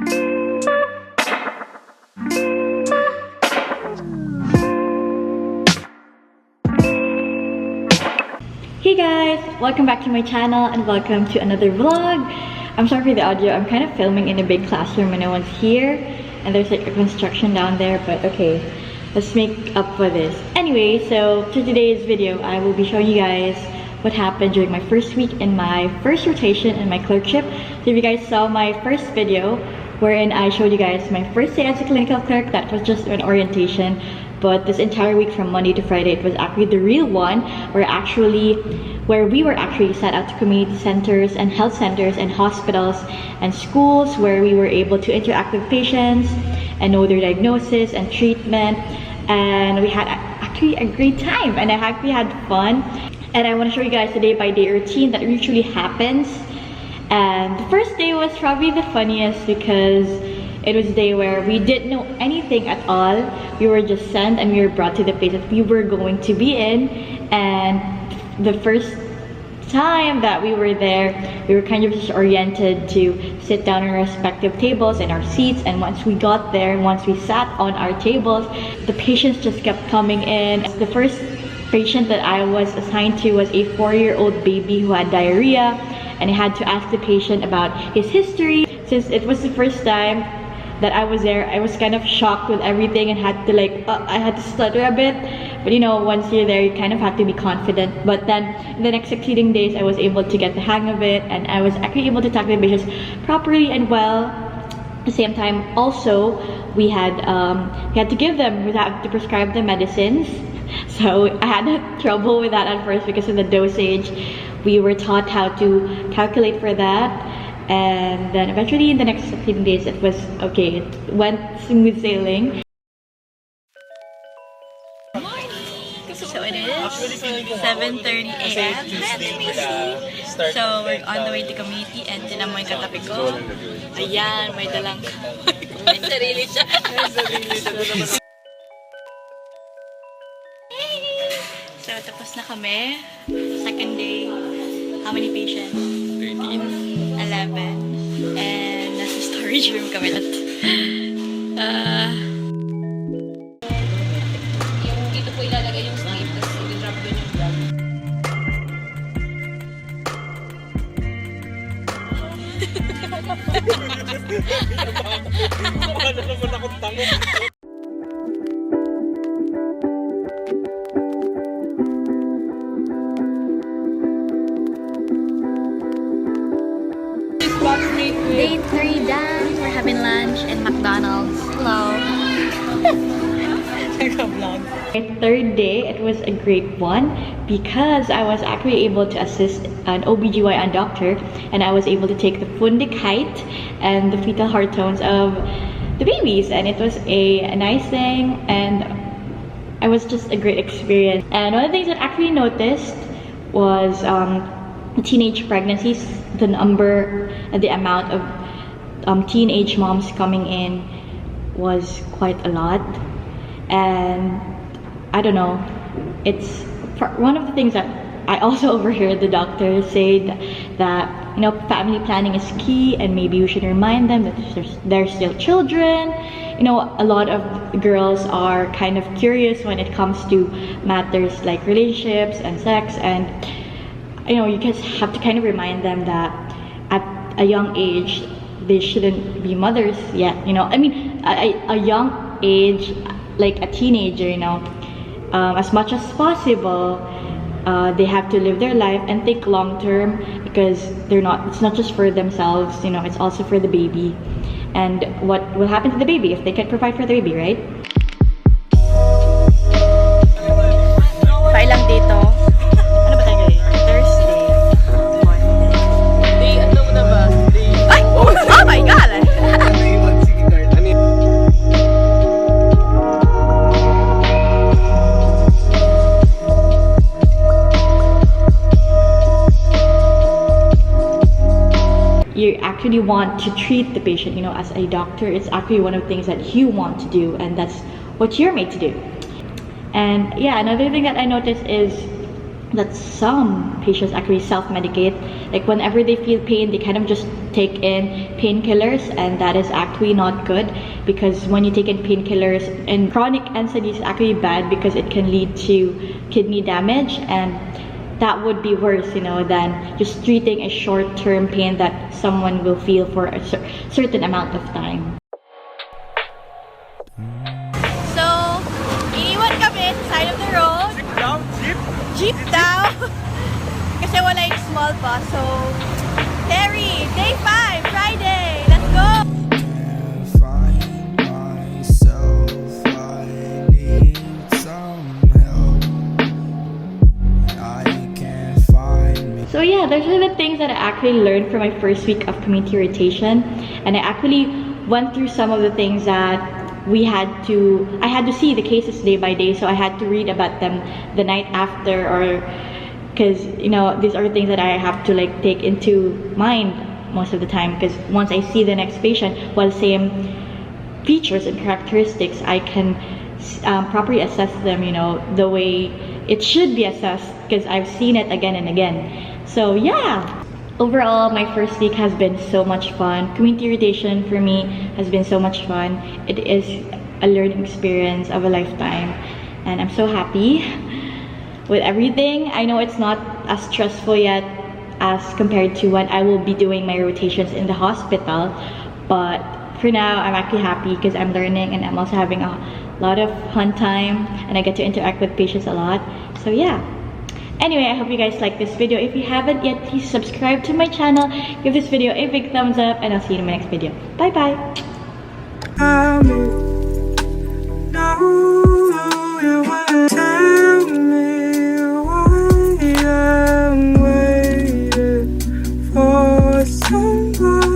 Hey guys, welcome back to my channel and welcome to another vlog. I'm sorry for the audio. I'm kind of filming in a big classroom and no one's here, and there's like a construction down there, but okay, let's make up for this. Anyway, so to today's video, I will be showing you guys what happened during my first week in my first rotation in my clerkship. So if you guys saw my first video wherein I showed you guys my first day as a clinical clerk, that was just an orientation. But this entire week from Monday to Friday, it was actually the real one where we were actually sent out to community centers and health centers and hospitals and schools, where we were able to interact with patients and know their diagnosis and treatment. And we had actually a great time, and I actually had fun. And I want to show you guys the day-by-day routine that usually happens. And the first day was probably the funniest because it was a day where we didn't know anything at all. We were just sent and we were brought to the place that we were going to be in. And the first time that we were there, we were kind of just oriented to sit down in our respective tables and our seats. And once we got there, and once we sat on our tables, the patients just kept coming in. The first patient that I was assigned to was a 4-year-old baby who had diarrhea. And I had to ask the patient about his history. Since it was the first time that I was there, I was kind of shocked with everything and had to I had to stutter a bit. But you know, once you're there, you kind of have to be confident. But then in the next succeeding days, I was able to get the hang of it, and I was actually able to tackle the patients properly and well. At the same time, also, we had to give them, we had to prescribe the medicines. So I had trouble with that at first because of the dosage. We were taught how to calculate for that. And then eventually in the next few days it was okay, it went smooth sailing. So it is 7:30 a.m. So we're on the way to community, and tinan mo yung katabi ko. Ayan, may dalang may sarili siya. So tapos na kami. Second day. How many patients? 13. 11. And nasa storage room kami at dito po ilalagay yung slide, tapos i-drop doon yung vlog. Ano naman akong tango? Day 3 done. We're having lunch in McDonald's. Hello. My third day, it was a great one because I was actually able to assist an OBGYN doctor, and I was able to take the fundic height and the fetal heart tones of the babies, and it was a nice thing, and it was just a great experience. And one of the things that I actually noticed was teenage pregnancies. The number and the amount of teenage moms coming in was quite a lot, and I don't know, it's one of the things that I also overheard the doctor say that you know, family planning is key, and maybe we should remind them that they're still children. You know, a lot of girls are kind of curious when it comes to matters like relationships and sex, and you know, you just have to kind of remind them that at a young age, they shouldn't be mothers yet, you know. I mean, a young age, like a teenager, you know, as much as possible, they have to live their life and think long term, because it's not just for themselves, you know, it's also for the baby. And what will happen to the baby if they can't provide for the baby, right? Pailang dito. You actually want to treat the patient, you know, as a doctor. It's actually one of the things that you want to do, and that's what you're made to do. And yeah, another thing that I noticed is that some patients actually self-medicate. Like whenever they feel pain, they kind of just take in painkillers, and that is actually not good, because when you take in painkillers and chronic NSAID is actually bad because it can lead to kidney damage, and that would be worse, you know, than just treating a short-term pain that someone will feel for a certain amount of time. So, iniwan kami sa side of the road. Jeep down, jeep. Jeep daw. Kasi wala yung small bus. So, Terry, day 5, Friday. Let's go! So yeah, those are the things that I actually learned from my first week of community rotation, and I actually went through some of the things that I had to see the cases day by day, so I had to read about them the night after, or because, you know, these are things that I have to like take into mind most of the time, because once I see the next patient, while same features and characteristics, I can properly assess them, you know, the way it should be assessed, because I've seen it again and again. So yeah, overall my first week has been so much fun. Community rotation for me has been so much fun. It is a learning experience of a lifetime, and I'm so happy with everything. I know it's not as stressful yet as compared to when I will be doing my rotations in the hospital, but for now I'm actually happy because I'm learning, and I'm also having a lot of fun time, and I get to interact with patients a lot. So yeah. Anyway, I hope you guys like this video. If you haven't yet, please subscribe to my channel, give this video a big thumbs up, and I'll see you in my next video. Bye bye! No, you wanna tell me